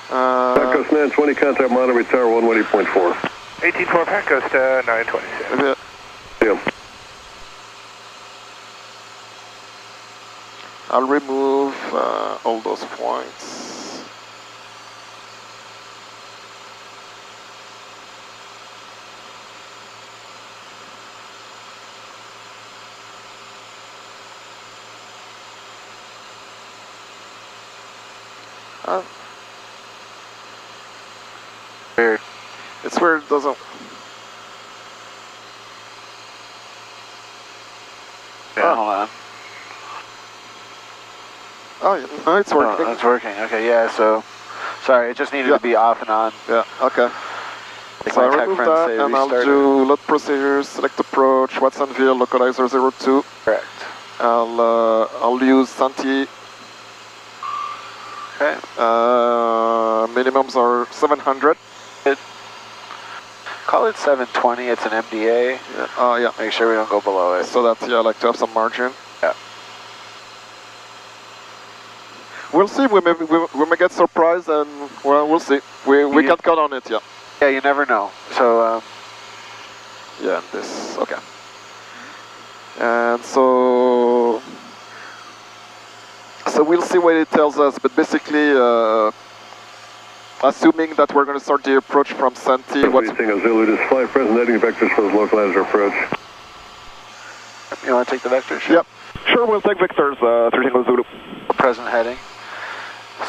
Pat Coast 920, contact monitor tower 118.4. 18.4 Pat Coast 926. Yeah. I'll remove all those points. Weird. It's weird, it doesn't. Yeah, hold on. Oh, yeah. No, it's working. Oh, it's working. Okay, yeah, so, sorry, it just needed to be off and on. Yeah, okay. Like so my I'll tech remove friends that, say and I'll restart do load procedures, select approach, Watsonville, localizer 02. Correct. I'll use Santee. Okay. Minimums are 700. Call it 720, it's an MDA. Yeah. Yeah. Make sure we don't go below it. So that, yeah, I like to have some margin. Yeah. We'll see, we may get surprised and, well, we'll see. We can't count on it, yeah. Yeah, you never know. So, yeah, this, okay. And so we'll see what it tells us, but basically, assuming that we're going to start the approach from Santee. What's Tango Zulu, just fly present heading vectors for the localizer approach. You want to take the vectors? Yep. Sure, we'll take vectors, 3 Tango Zulu. Present heading.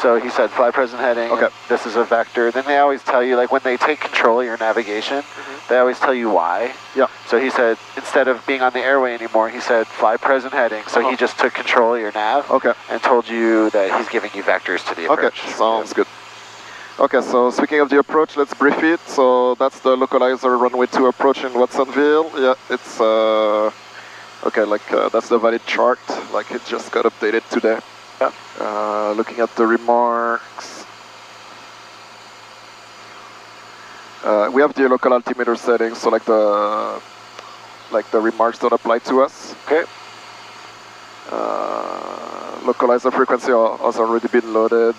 So he said fly present heading. Okay. This is a vector. Then they always tell you, like when they take control of your navigation, they always tell you why. Yeah. So he said, instead of being on the airway anymore, he said fly present heading. So he just took control of your nav. Okay. And told you that he's giving you vectors to the approach. Okay, sounds good. Okay, so speaking of the approach, let's brief it. So that's the localizer runway 2 approach in Watsonville. Yeah, it's, okay, like that's the valid chart. Like it just got updated today. Yeah. Looking at the remarks. We have the local altimeter settings, so like the remarks don't apply to us. Okay. Localizer frequency has already been loaded.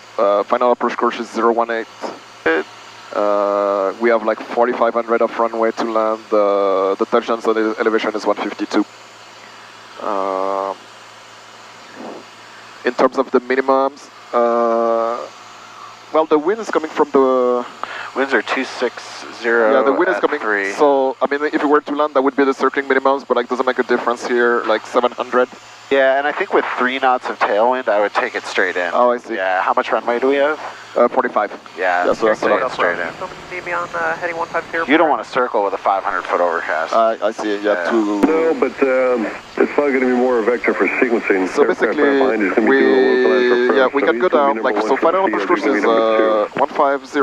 Final approach course is 018. We have like 4,500 of runway to land. The touchdown zone elevation is 152. In terms of the minimums, well, the wind is coming from the... Winds are 260 yeah, the wind is coming. 3. So, I mean, if we were to land, that would be the circling minimums, but like, doesn't make a difference here, like 700. Yeah, and I think with 3 knots of tailwind, I would take it straight in. Oh, I see. Yeah, how much runway do we have? 45. Yeah, so that's take it straight in. Need me on heading 150. You don't want to circle with a 500-foot overcast. I see, yeah, to... No, but it's probably going to be more a vector for sequencing. So basically, we can go down, like, so final approach course is 150,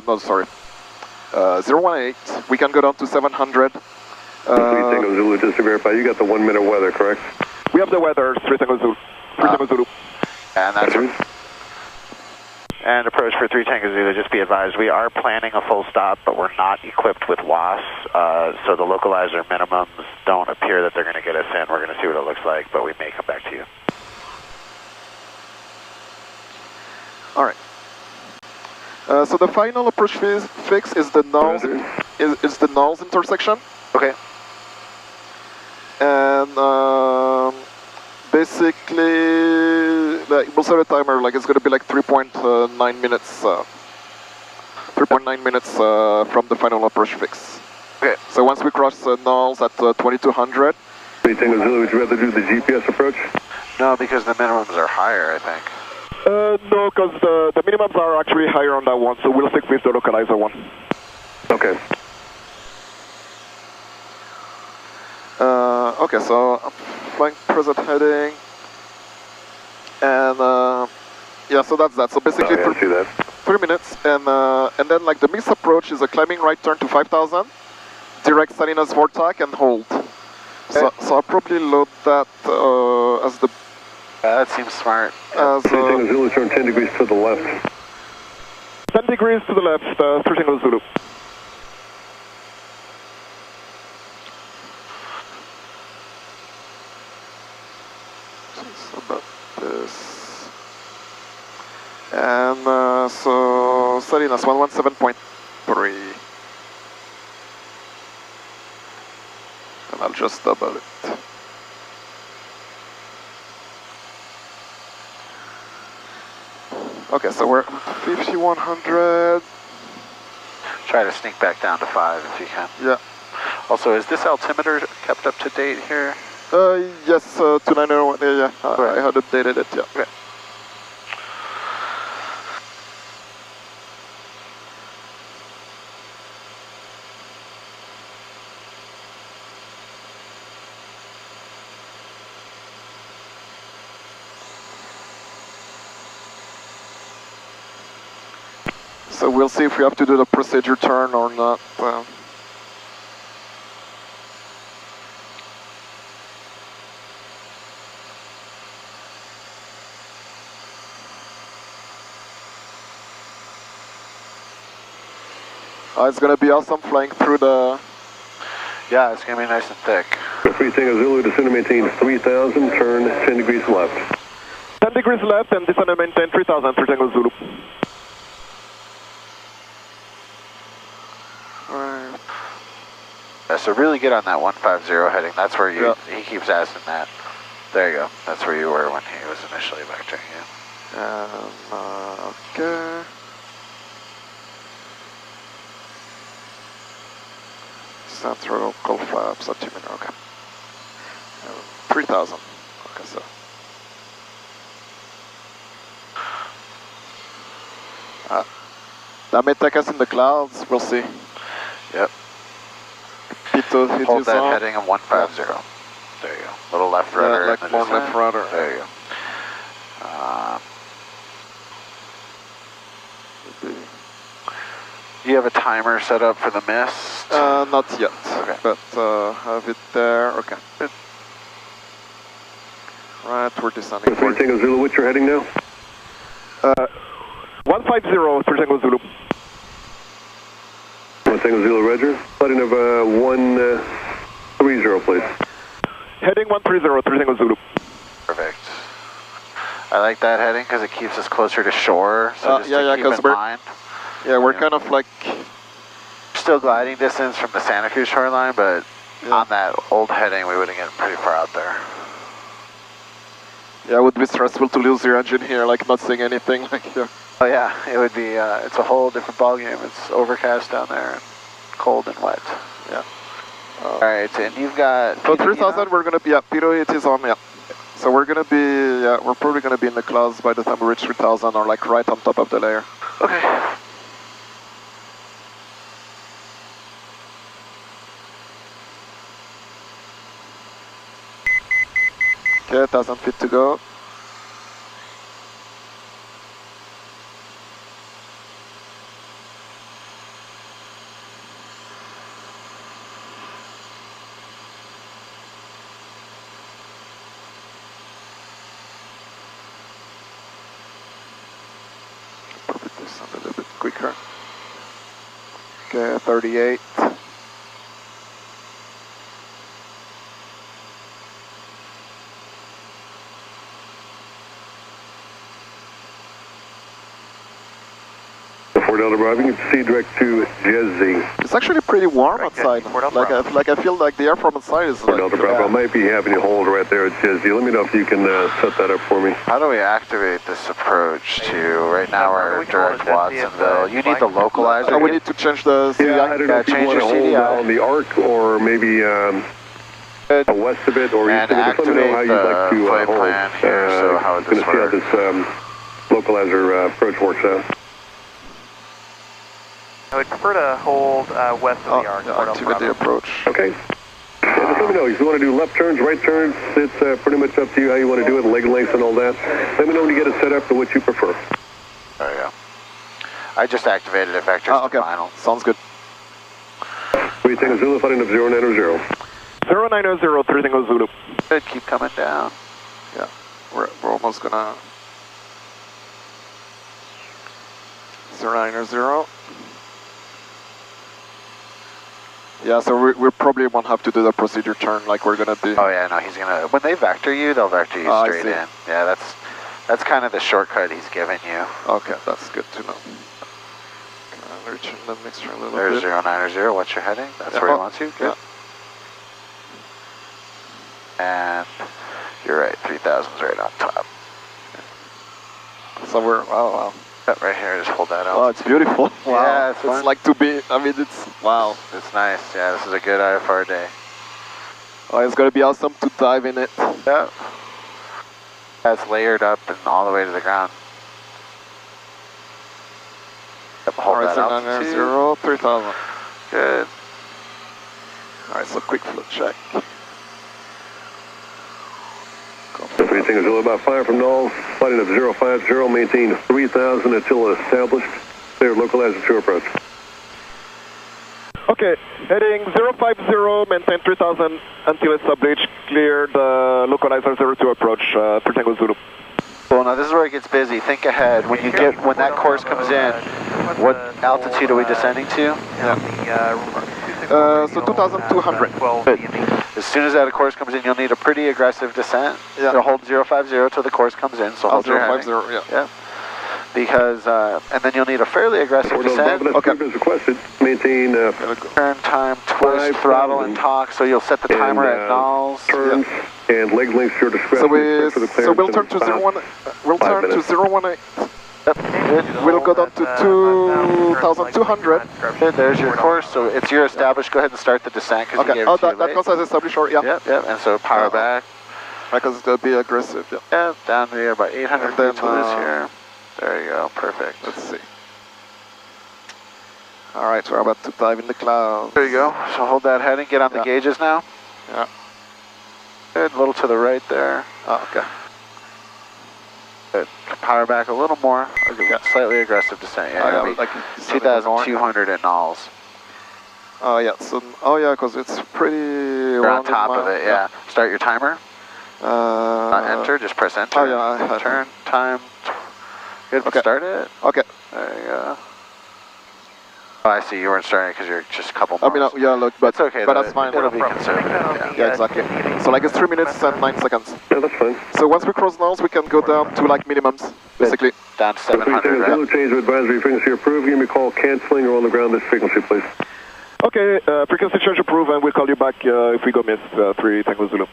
no, sorry, 018, we can go down to 700. Tango Zulu, just to verify, you got the 1 minute weather, correct? We have the weather, 3 Tango Zulu. 3 Tango Zulu. And that's and approach for 3 Tango Zulu, just be advised, we are planning a full stop, but we're not equipped with WASP, so the localizer minimums don't appear that they're going to get us in. We're going to see what it looks like, but we may come back to you. All right. So the final approach fix is the nulls, is the nulls intersection. Okay. And basically, like, we'll set a timer. Like, it's going to be like 3.9 minutes. 3.9 minutes from the final approach fix. Okay. So once we cross nulls at 2200. Tango Zulu, would you rather do the GPS approach? No, because the minimums are higher, I think. No, because the minimums are actually higher on that one, so we'll stick with the localizer one. Okay. Okay, so I'm flying present heading. And yeah, so that's that. So basically, I see that. 3 minutes, and then like the mixed approach is a climbing right turn to 5000, direct Salinas Vortac and hold. So I'll probably load that as the. That seems smart. As Tango Zulu, turn 10 degrees to the left. 10 degrees to the left, 3 Tango Zulu. So about this. And so Salinas 117.3. And I'll just double it. Okay, so we're 5100. Try to sneak back down to 5 if you can. Yeah. Also, is this altimeter kept up to date here? Yes, 2901. Yeah. I had updated it. Yeah. Okay. So we'll see if we have to do the procedure turn or not. It's gonna be awesome flying through the. Yeah, it's gonna be nice and thick. 3 Tango Zulu, descend and maintain 3000, turn 10 degrees left. 10 degrees left and descend and maintain 3000, 3 Tango Zulu. Alright. Yeah, so really get on that 150 heading. That's where you. He keeps asking that. There you go. That's where you were when he was initially vectoring you. Okay. Central Gulf Flaps altimeter. Okay. 3000. Okay, so. That may take us in the clouds. We'll see. Yep. Hold that heading in 150. There you go. Little left rudder. Yeah, like more left rudder. There you go. Do you have a timer set up for the mist? Not yet. Okay. But have it there. Okay. Good. Right, we're descending. 3 Tango Zulu, what's your heading now? 150, 3 Tango Zulu. 1 Tango Zulu, Roger. Heading of 130, please. Heading 130, 3 Tango Zulu. Perfect. I like that heading because it keeps us closer to shore. So just to keep in mind. Yeah, we're kind of like still gliding distance from the Santa Cruz shoreline, but on that old heading, we would have gotten pretty far out there. Yeah, it would be stressful to lose your engine here, like not seeing anything like here. Oh yeah, it would be, it's a whole different ballgame. It's overcast down there and cold and wet. Yeah. Alright, and you've got... So 3000, we're going to be at P2, it is on, yeah. So we're going to be, yeah, we're probably going to be in the clouds by the time we reach 3000 or like right on top of the layer. Okay. Okay, 1000 feet to go. Probably do something a little bit quicker. Okay, 38. Delta Bravo, you can proceed direct to Jesse. It's actually pretty warm outside. Like I feel like the air from outside is like... Delta Bravo, I might be having you hold right there at Jesse. Let me know if you can set that up for me. How do we activate this approach to, right now we're direct Watsonville. You need the localizer. Oh, we need to change the CDI? Yeah, I don't know if you want to hold on the arc or maybe west of it or east of it. Just let me know how you'd like to hold. Plan here, so how would this work? Going to see how this localizer approach works out. I would prefer to hold west of the arc. Activate the approach. Okay. And just let me know if you want to do left turns, right turns. It's pretty much up to you how you want to do it, leg length and all that. Let me know when you get it set up to what you prefer. There you go. I just activated it, Vector's okay. final. Sounds good. We take a Zulu fighting of 090. 090, 3 Tango Zulu. Good, keep coming down. Yeah, we're almost gonna... 090. Yeah, so we probably won't have to do the procedure turn like we're gonna do. Oh yeah, no, he's gonna... When they vector you, they'll vector you straight in. Yeah, that's kind of the shortcut he's giving you. Okay, that's good to know. Return the mixture a little There's bit. 090, what's your heading? That's where he wants you? Good. Yeah. And you're right, 3000's right on top. So we're, wow. Right here, just hold that out. Oh, it's beautiful. Wow. Yeah, it's fun. like to be, I mean, it's, wow. It's nice, yeah, this is a good IFR day. Oh, it's gonna be awesome to dive in it. Yeah. It's layered up and all the way to the ground. Yep, hold that altitude. 3000. Good. Alright, so quick float check. Three Tango Zulu about 5 from null, fighting of 050, maintain 3000 until established. Clear localizer to approach. Okay, heading 050, maintain 3000 until established. Clear the localizer 02 approach, 3 Tango Zulu. Well, now this is where it gets busy. Think ahead. When that course comes in, what altitude are we descending to? So 2,200. As soon as that course comes in, you'll need a pretty aggressive descent. Yeah. You'll hold 050 till the course comes in. So hold your heading. 050, yeah. Because, and then you'll need a fairly aggressive descent. Okay. Requested. Maintain turn time, twist, throttle, and talk. So you'll set the timer at nulls. Turns and leg lengths to your discretion. So we'll turn to 018. We'll turn to 018. Yep. Good. We'll go down to 2,200. Good. There's your course. So it's your established. Go ahead and start the descent. Okay. Oh, that counts as established, or yeah. Yep. And so power back. Because it's gonna be aggressive. Yeah. Yeah. Down here about 800 feet to this here. There you go. Perfect. Let's see. All right, we're about to dive in the clouds. There you go. So hold that heading. Get on the gauges now. Yeah. Good. A little to the right there. Oh, okay. Good. Power back a little more. Slightly aggressive descent. Yeah. Like 2,200 at nulls. Oh yeah. So because it's pretty. You're on top of it. Yeah. Start your timer. Enter. Just press enter. Oh yeah. Turn time. Good. Okay. Start it. Okay. There you go. Oh, I see. You weren't starting because you're just a couple more. I mean, yeah, look, but it's okay. But that's fine. It'll be conservative. Yeah, exactly. So like it's 3 minutes and 9 seconds. Yeah, that's fine. So once we cross nulls, we can go down to like minimums, basically. Down to 700. Right? Change of advisory frequency approved. Give me a call canceling or on the ground this frequency, please. Okay, frequency change approved, and we'll call you back if we go miss 3 Tango Zulu.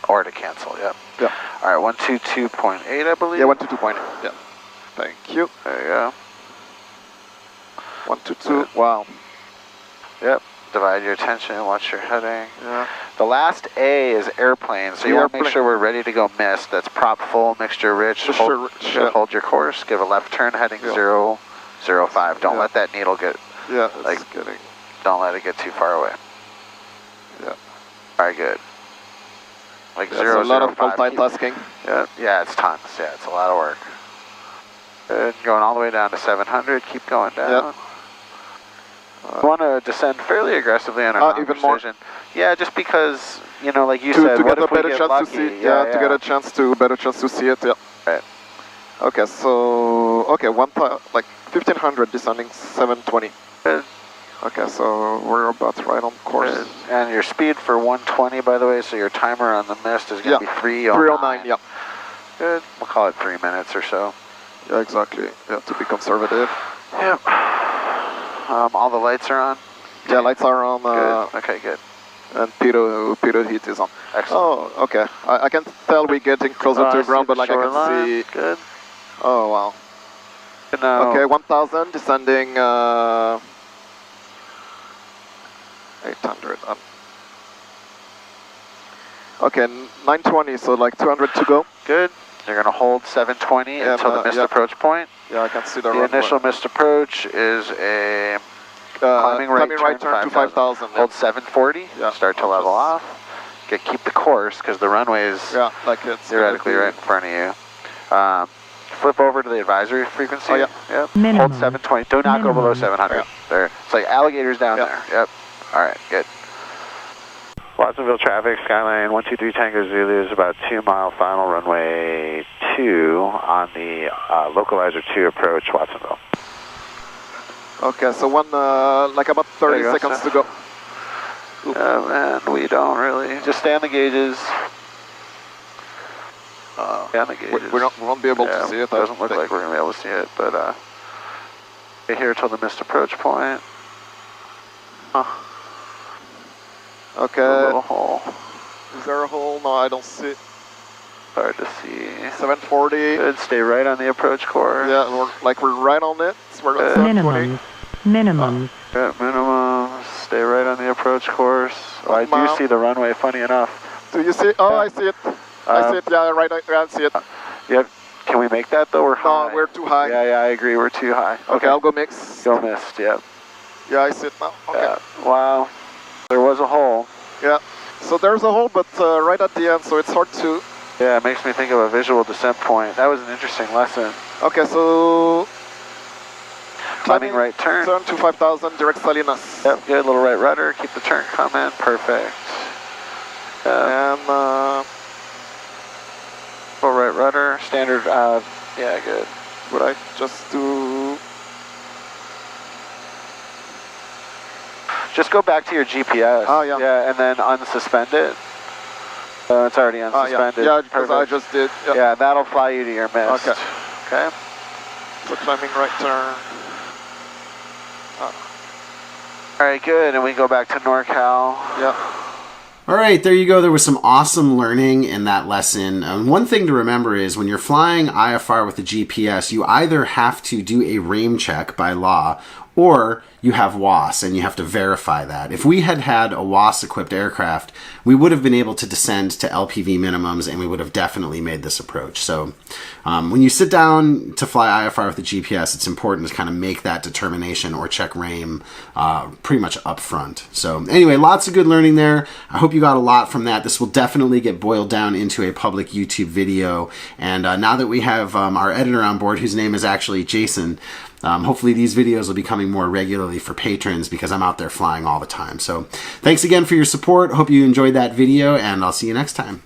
Or to cancel, yeah. Yeah. All right, 122.8, I believe. Yeah, 122.8. Yeah. Thank you. There you go. 122. Wow. Yep. Divide your attention. Watch your heading. Yeah. The last A is airplane, so you want to make sure we're ready to go mist. That's prop full, mixture rich. Hold your course. Give a left turn heading 005. Don't let that needle get. Yeah. Don't let it get too far away. Yeah. All right. Good. Like a lot of multitasking. Yeah, it's tons. Yeah, it's a lot of work. Good. Going all the way down to 700. Keep going down. Yep. You want to descend fairly aggressively on our even more. Yeah, just because, you know, like you said, to what get if a better chance lucky? to see. Yeah, to get a better chance to see it. Yeah. Right. Okay, so like 1500 descending 720. Good. Okay, so we're about right on course. Good. And your speed for 120, by the way, so your timer on the mist is going to be 309. 309, yeah. Good. We'll call it 3 minutes or so. Yeah, exactly. Yeah, to be conservative. Yep. All the lights are on? Yeah, lights are on. Good. Okay, good. And pitot heat is on. Excellent. Oh, okay. I can tell we're getting closer to ground, but like I can see. Good. Oh, wow. Now, okay, 1000, descending 800. Okay, 920, so like 200 to go. Good. You're going to hold 720 until the missed approach point. Yeah, I can see the The initial missed approach is a climbing right turn to 5,000. Hold 740. Yeah. Start to level off. Keep the course because the runway is like it's theoretically right in front of you. Flip over to the advisory frequency. Oh, yeah. Yep. Minimum. Hold 720. Do not go below 700. Yeah. There. It's like alligators down there. Yep. All right. Good. Watsonville traffic, Skyline 123 Tango Zulu is about 2 mile final runway 2 on the localizer 2 approach Watsonville. Okay, so like about 30 seconds to go. And we don't really. Just stay on the gauges. Stay on the gauges. We won't be able to see it. Doesn't look like we're going to be able to see it, but stay here till the missed approach point. Okay. A little hole. Is there a hole? No, I don't see it. Hard to see. 740. Good. Stay right on the approach course. Yeah, we're right on it. We're at 720. Minimum. Minimum. Stay right on the approach course. Oh, I do see the runway, funny enough. Do you see it? Oh, I see it. I see it. Yeah, right. I see it. Yep. Can we make that though? We're high. No, we're too high. Yeah, I agree. We're too high. Okay, I'll go mix. Go missed. Yep. Yeah, I see it now. Okay. Wow. There was a hole. Yeah. So there's a hole, but right at the end, so it's hard to. Yeah, it makes me think of a visual descent point. That was an interesting lesson. Okay, so. Climbing right turn. Turn to 5,000, direct Salinas. Yep, good. Little right rudder. Keep the turn coming. Perfect. And. Little right rudder. Standard. Yeah, good. Would I just do. Just go back to your GPS. Oh, yeah. Yeah, and then unsuspend it. It's already unsuspended. Yeah, because I just did. Yeah, that'll fly you to your mist. Okay. Okay. So climbing right turn. All right, good. And we go back to NorCal. Yeah. All right, there you go. There was some awesome learning in that lesson. One thing to remember is when you're flying IFR with a GPS, you either have to do a RAIM check by law, or you have WAAS, and you have to verify that. If we had had a WAAS-equipped aircraft, we would have been able to descend to LPV minimums, and we would have definitely made this approach. So when you sit down to fly IFR with a GPS, it's important to kind of make that determination or check RAIM pretty much up front. So anyway, lots of good learning there. I hope you got a lot from that. This will definitely get boiled down into a public YouTube video. And now that we have our editor on board, whose name is actually Jason, hopefully these videos will be coming more regularly for patrons because I'm out there flying all the time. So thanks again for your support. Hope you enjoyed that video, and I'll see you next time.